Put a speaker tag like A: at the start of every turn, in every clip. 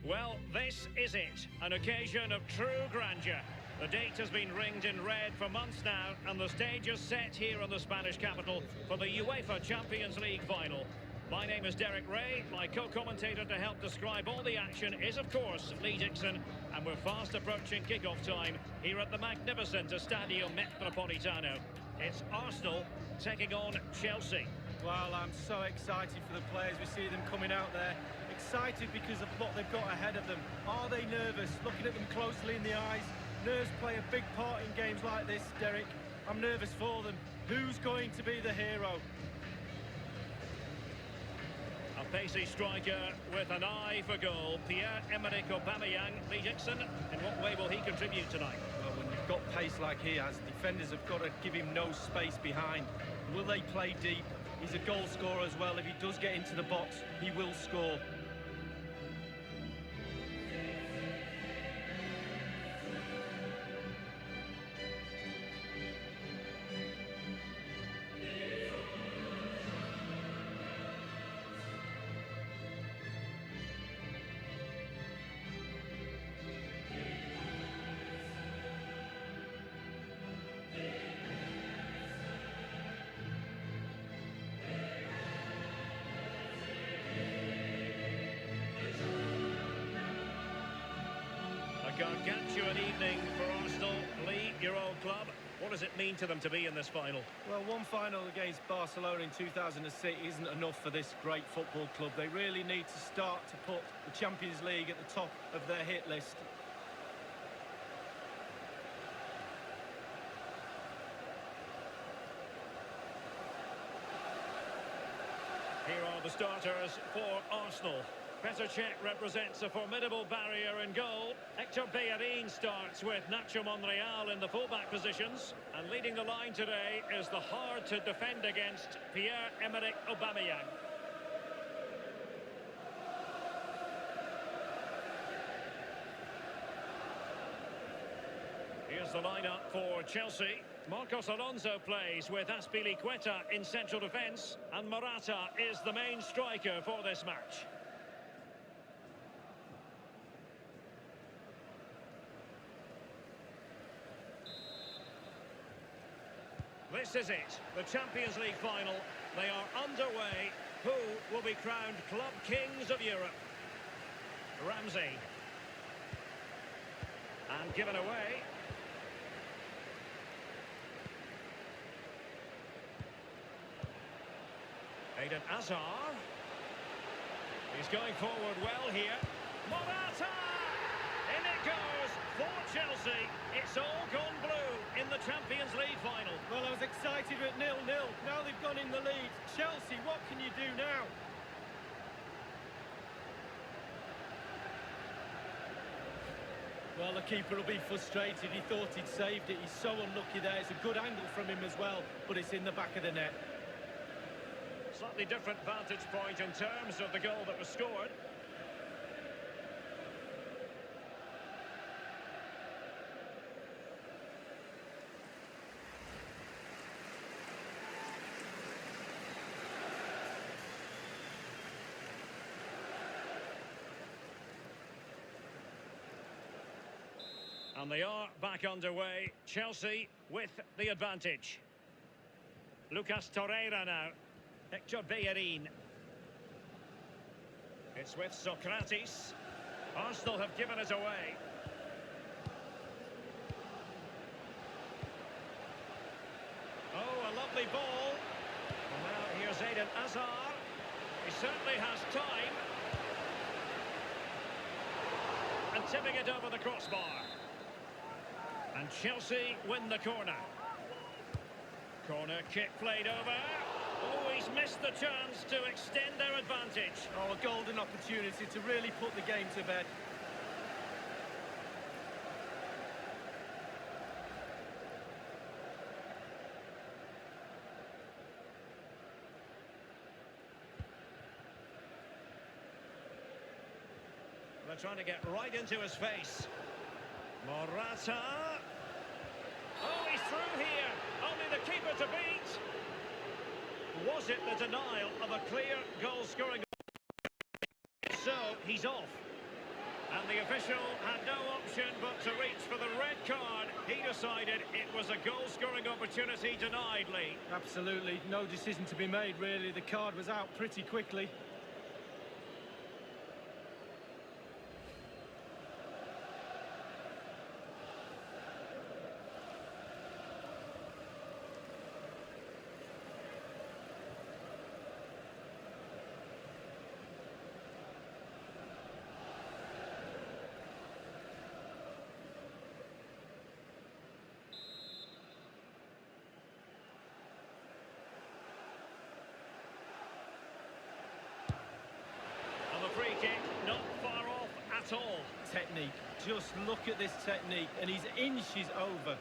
A: Well, this is it, an occasion of true grandeur. The date has been ringed in red for months now, and the stage is set here in the Spanish capital for the UEFA Champions League final. My name is Derek Ray. My co-commentator to help describe all the action is, of course, Lee Dixon, and we're fast approaching kick-off time here at the magnificent Estadio Metropolitano. It's Arsenal taking on Chelsea.
B: Well, I'm so excited for the players. We see them coming out there. Excited because of what they've got ahead of them. Are they nervous? Looking at them closely in the eyes. Nerves play a big part in games like this, Derek. I'm nervous for them. Who's going to be the hero?
A: A pacey striker with an eye for goal. Pierre-Emerick Aubameyang. Lee Dixon, in what way will he contribute tonight?
B: Well, when you've got pace like he has, defenders have got to give him no space behind. Will they play deep? He's a goal scorer as well. If he does get into the box, he will score.
A: Gargantuan evening for Arsenal. Lee, your old club, what does it mean to them to be in this final?
B: Well, one final against Barcelona in 2006 isn't enough for this great football club. They really need to start to put the Champions League at the top of their hit list.
A: Here are the starters for Arsenal. Petr Cech represents a formidable barrier in goal. Hector Bellerin starts with Nacho Monreal in the fullback positions. And leading the line today is the hard-to-defend against Pierre-Emerick Aubameyang. Here's the lineup for Chelsea. Marcos Alonso plays with Azpilicueta in central defence. And Morata is the main striker for this match. This is it, the Champions League final. They are underway. Who will be crowned club kings of Europe? Ramsey. And given away. Eden Hazard. He's going forward well here. Morata! In it goes for Chelsea. It's all gone blue in the Champions League final.
B: Well, I was excited at 0-0. Now they've gone in the lead. Chelsea, what can you do now? Well, the keeper will be frustrated. He thought he'd saved it. He's so unlucky there. It's a good angle from him as well, but it's in the back of the net.
A: Slightly different vantage point in terms of the goal that was scored. And they are back underway. Chelsea with the advantage. Lucas Torreira now. Hector Bellerin. It's with Socrates. Arsenal have given it away. Oh, a lovely ball. And now here's Eden Hazard. He certainly has time. And tipping it over the crossbar. And Chelsea win the corner. Corner kick played over. Oh, he's missed the chance to extend their advantage.
B: Oh, a golden opportunity to really put the game to bed.
A: They're trying to get right into his face. Morata. Oh, he's through here. Only the keeper to beat. Was it the denial of a clear goal-scoring? So, he's off. And the official had no option but to reach for the red card. He decided it was a goal-scoring opportunity denied, Lee.
B: Absolutely, no decision to be made, really. The card was out pretty quickly.
A: And the free kick, not far off at all.
B: Technique. Just look at this technique, and he's inches over.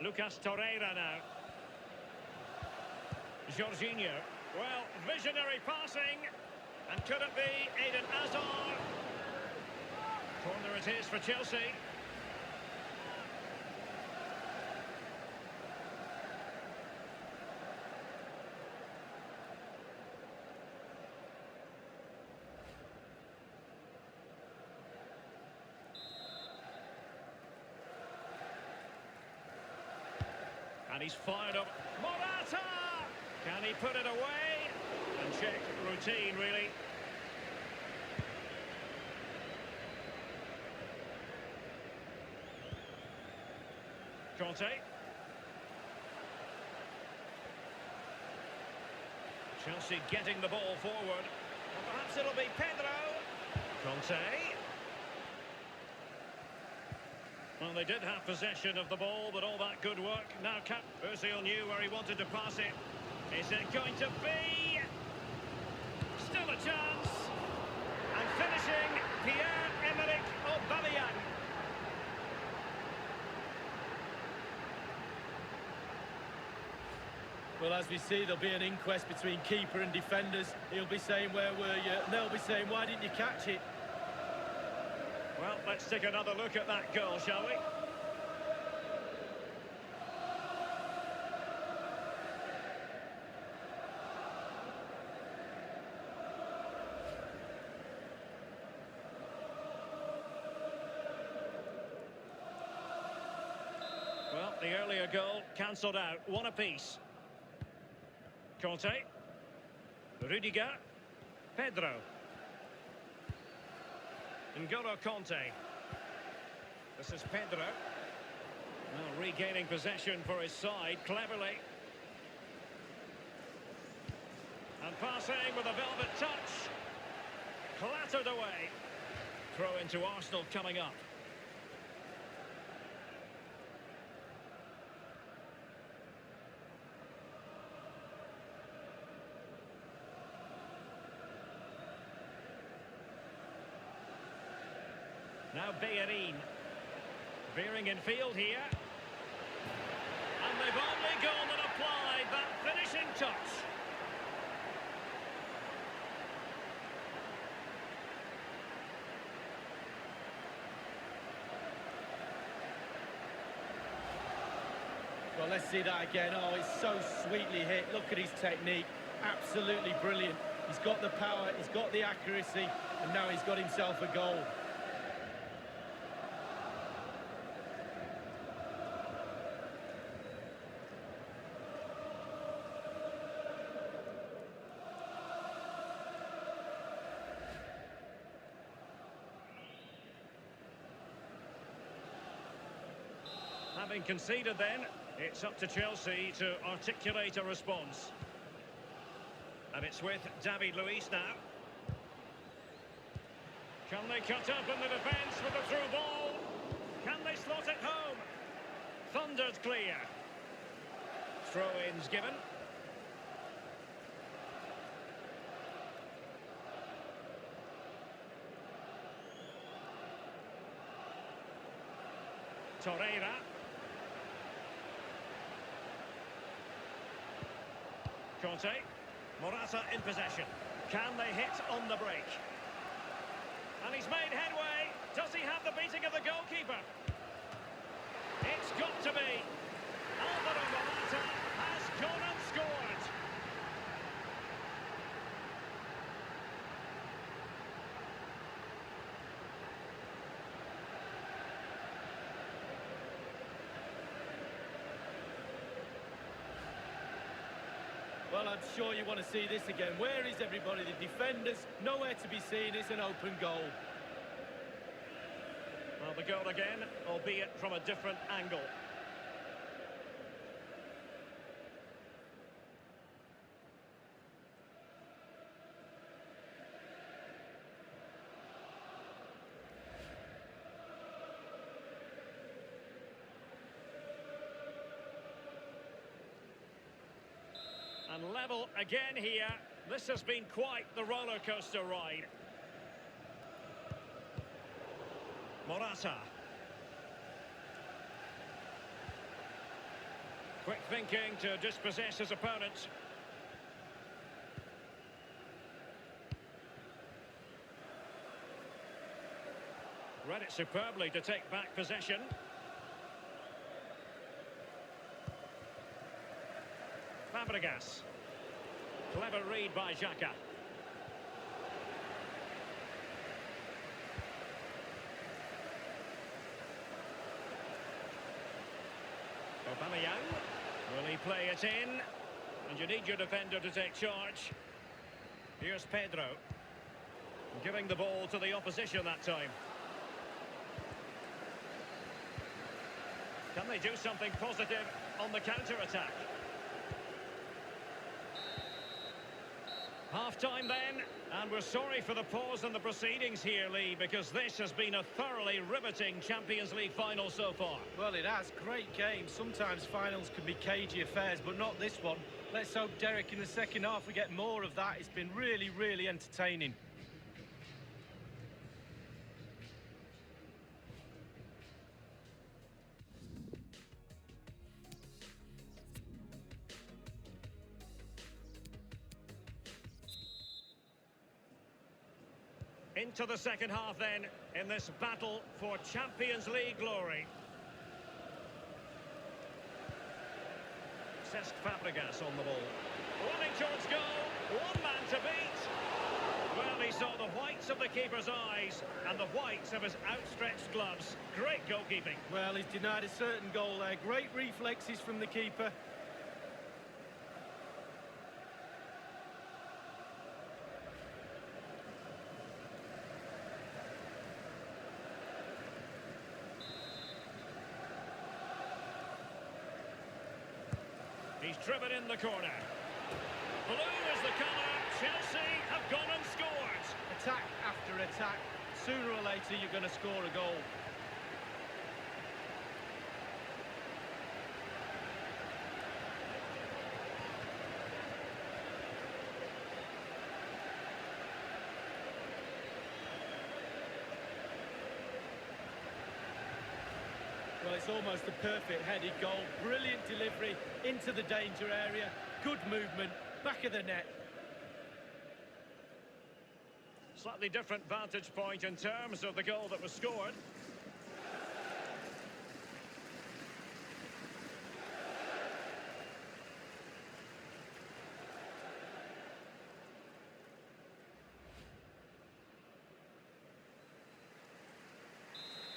A: Lucas Torreira now. Jorginho. Well, visionary passing. And could it be Eden Hazard? Corner it is for Chelsea. And he's fired up. Morata! Can he put it away? And check routine, really. Conte. Chelsea getting the ball forward. Well, perhaps it'll be Pedro. Conte. Well, they did have possession of the ball, but all that good work now cut. Ozil knew where he wanted to pass it. Is it going to be? Still a chance. And finishing, Pierre-Emerick Aubameyang.
B: Well, as we see, there'll be an inquest between keeper and defenders. He'll be saying, where were you? And they'll be saying, why didn't you catch it?
A: Well, let's take another look at that goal, shall we? Well, the earlier goal cancelled out. One apiece. Conte. Rudiger. Pedro. N'Golo Conte. This is Pedro. Well, regaining possession for his side cleverly. And passing with a velvet touch. Clattered away. Throw into Arsenal coming up. Now Bellerin. Veering in field here. And they've only gone and applied that finishing touch.
B: Well, let's see that again. Oh, it's so sweetly hit. Look at his technique. Absolutely brilliant. He's got the power, he's got the accuracy, and now he's got himself a goal.
A: Having conceded then, it's up to Chelsea to articulate a response. And it's with David Luiz now. Can they cut up in the defence with a through ball? Can they slot it home? Thundered clear. Throw-ins given. Torreira. Conte. Morata in possession. Can they hit on the break? And he's made headway. Does he have the beating of the goalkeeper? It's got to be. Alvaro Morata has gone and scored.
B: Well, I'm sure you want to see this again. Where is everybody? The defenders, nowhere to be seen. It's an open goal.
A: Well, the goal again, albeit from a different angle. And level again here. This has been quite the roller coaster ride. Morata. Quick thinking to dispossess his opponent. Read it superbly to take back possession. Fabregas. Clever read by Xhaka. Aubameyang. Will he play it in? And you need your defender to take charge. Here's Pedro. Giving the ball to the opposition that time. Can they do something positive on the counter-attack? Half-time then, and we're sorry for the pause in the proceedings here, Lee, because this has been a thoroughly riveting Champions League final so far.
B: Well, it has. Great game. Sometimes finals can be cagey affairs, but not this one. Let's hope, Derek, in the second half we get more of that. It's been really, really entertaining.
A: Into the second half then, in this battle for Champions League glory. Cesc Fabregas on the ball. Running towards goal, one man to beat. Well, he saw the whites of the keeper's eyes and the whites of his outstretched gloves. Great goalkeeping.
B: Well, he's denied a certain goal there. Great reflexes from the keeper.
A: He's driven in the corner. Blue is the colour. Chelsea have gone and scored.
B: Attack after attack. Sooner or later, you're going to score a goal. Well, it's almost a perfect headed goal. Brilliant delivery into the danger area. Good movement, back of the net.
A: Slightly different vantage point in terms of the goal that was scored.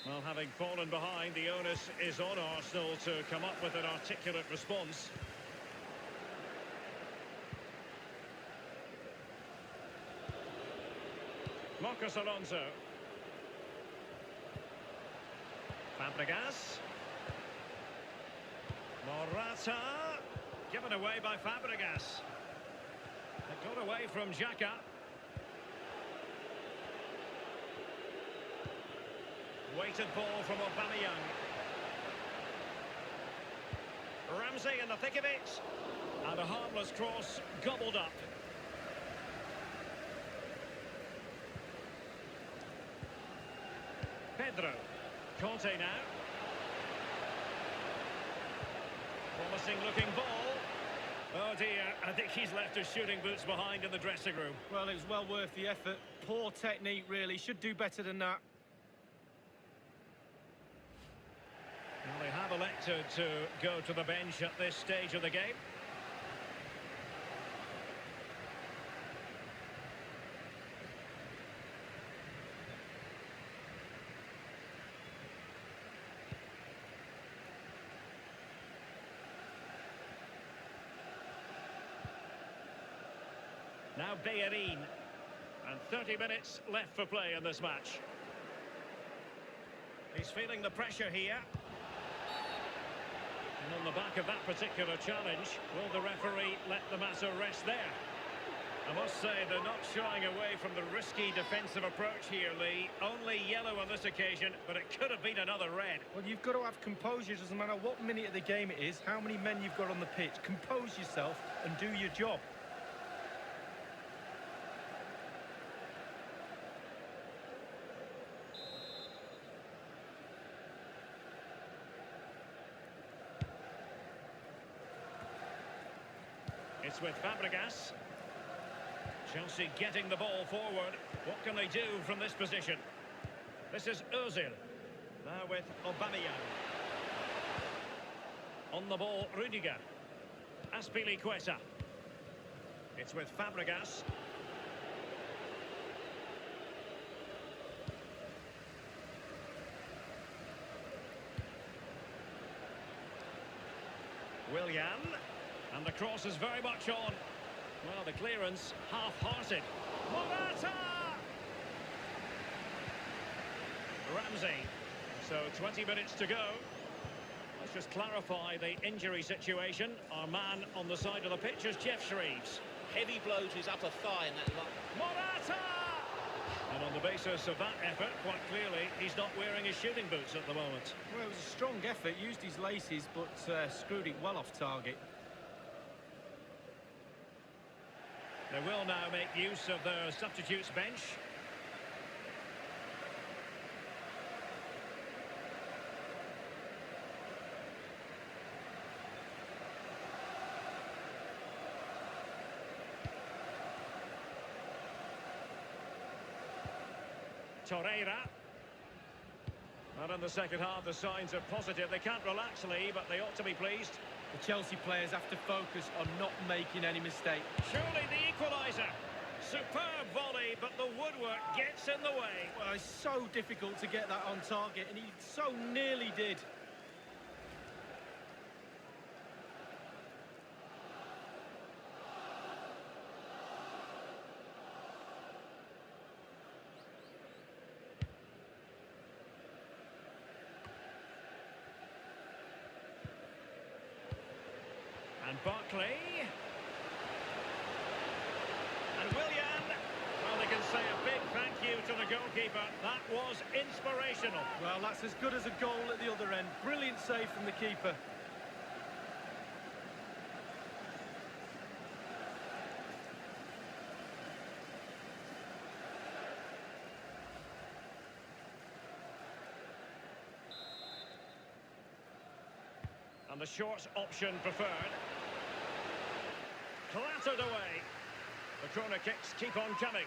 A: Well, having fallen behind, the onus is on Arsenal to come up with an articulate response. Marcos Alonso. Fabregas. Morata. Given away by Fabregas. It got away from Xhaka. Weighted ball from Aubameyang. Ramsey in the thick of it. And a harmless cross gobbled up. Pedro. Conte now. Promising looking ball. Oh dear, I think he's left his shooting boots behind in the dressing room.
B: Well, it was well worth the effort. Poor technique, really. Should do better than that.
A: opted to go to the bench at this stage of the game. Now Bellerin. And 30 minutes left for play in this match. He's feeling the pressure here. And on the back of that particular challenge, will the referee let the matter rest there? I must say they're not shying away from the risky defensive approach here, Lee. Only yellow on this occasion, but it could have been another red.
B: Well, you've got to have composure. It doesn't matter what minute of the game it is, how many men you've got on the pitch. Compose yourself and do your job.
A: It's with Fabregas. Chelsea getting the ball forward. What can they do from this position? This is Ozil. Now with Aubameyang. On the ball, Rudiger. Azpilicueta. It's with Fabregas. Willian. And the cross is very much on. Well, the clearance half-hearted. Morata! Ramsey. So 20 minutes to go. Let's just clarify the injury situation. Our man on the side of the pitch is Jeff Shreves.
C: Heavy blow to his upper thigh in that lot.
A: Morata! And on the basis of that effort, quite clearly, he's not wearing his shooting boots at the moment.
B: Well, it was a strong effort. Used his laces, but screwed it well off target.
A: They will now make use of their substitutes bench. Torreira. And in the second half, the signs are positive. They can't relax, Lee, but they ought to be pleased.
B: The Chelsea players have to focus on not making any mistake.
A: Surely the equaliser. Superb volley, but the woodwork gets in the way.
B: Well, it's so difficult to get that on target, and he so nearly did.
A: And Barkley. And Willian. Well, they can say a big thank you to the goalkeeper. That was inspirational.
B: Well, that's as good as a goal at the other end. Brilliant save from the keeper.
A: And the short option preferred. Clattered away. The corner kicks keep on coming.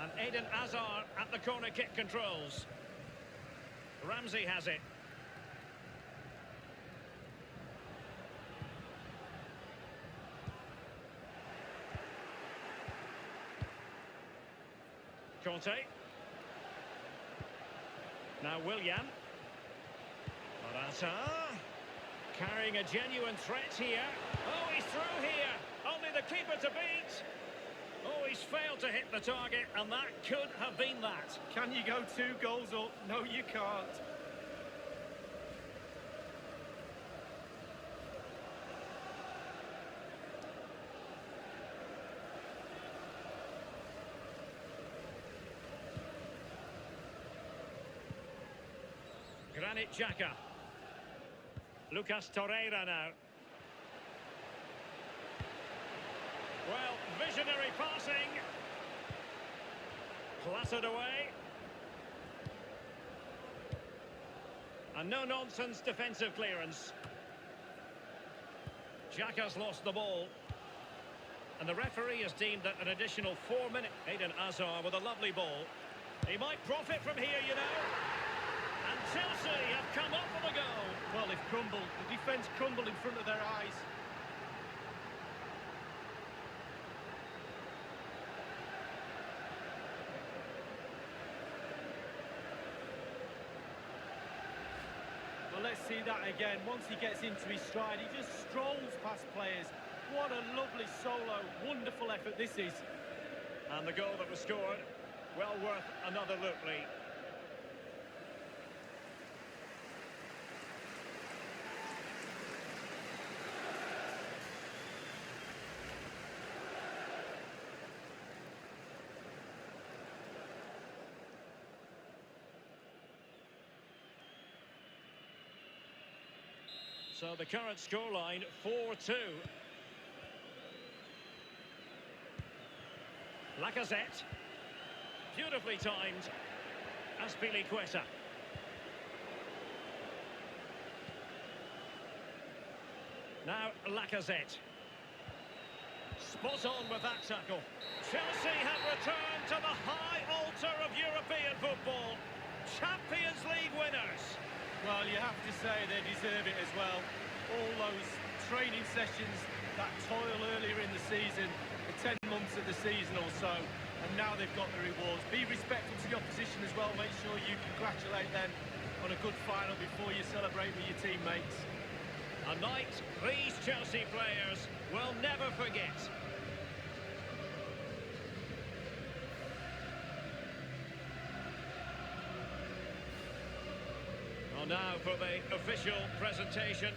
A: And Eden Hazard at the corner kick controls. Ramsey has it. Conte. Now Willian. Morata. Carrying a genuine threat here. Oh, he's through here. Only the keeper to beat. Oh, he's failed to hit the target, and that could have been that.
B: Can you go 2 goals up? No, you can't.
A: Granit Xhaka. Lucas Torreira now. Well, visionary passing. Clattered away. And no-nonsense defensive clearance. Xhaka's lost the ball. And the referee has deemed that an additional 4 minutes. Eden Hazard with a lovely ball. He might profit from here, you know. And Chelsea have come up with a goal.
B: Well, they've crumbled. The defence crumbled in front of their eyes. Well, let's see that again. Once he gets into his stride, he just strolls past players. What a lovely solo. Wonderful effort this is.
A: And the goal that was scored, well worth another look, Lee. So the current scoreline, 4-2. Lacazette. Beautifully timed. Azpilicueta. Now Lacazette. Spot on with that tackle. Chelsea have returned to the high altar of European football. Champions League winners.
B: Well, you have to say they deserve it as well. All those training sessions, that toil earlier in the season, the 10 months of the season or so, and now they've got the rewards. Be respectful to the opposition as well. Make sure you congratulate them on a good final before you celebrate with your teammates.
A: A night these Chelsea players will never forget. Well, now for the official presentation.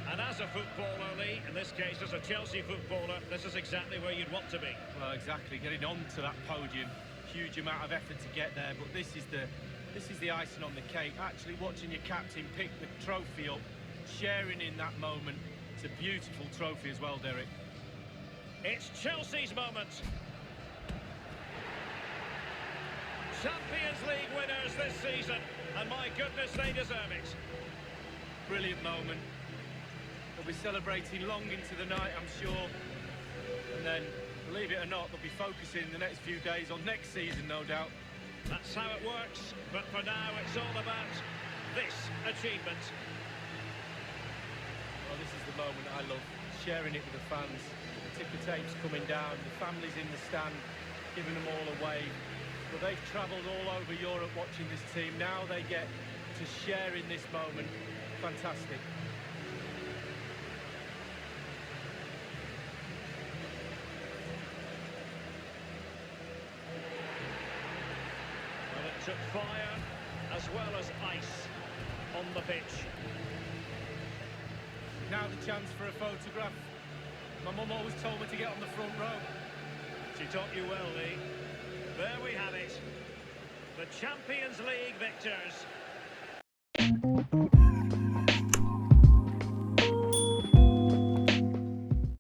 A: And as a footballer, Lee, in this case as a Chelsea footballer, this is exactly where you'd want to be.
B: Well, exactly. Getting onto that podium, huge amount of effort to get there, but this is the icing on the cake. Actually watching your captain pick the trophy up, sharing in that moment. It's a beautiful trophy as well, Derek.
A: It's Chelsea's moment. Champions League winners this season, and my goodness, they deserve it.
B: Brilliant moment. They'll be celebrating long into the night, I'm sure. And then, believe it or not, they'll be focusing the next few days on next season, no doubt.
A: That's how it works, but for now it's all about this achievement.
B: Well, this is the moment I love, sharing it with the fans. The ticker tape's coming down, the families in the stand, giving them all a wave. But they've travelled all over Europe watching this team. Now they get to share in this moment. Fantastic.
A: Well, it took fire as well as ice on the pitch.
B: Now the chance for a photograph. My mum always told me to get on the front row.
A: She taught you well, Lee. There we have it. The Champions League victors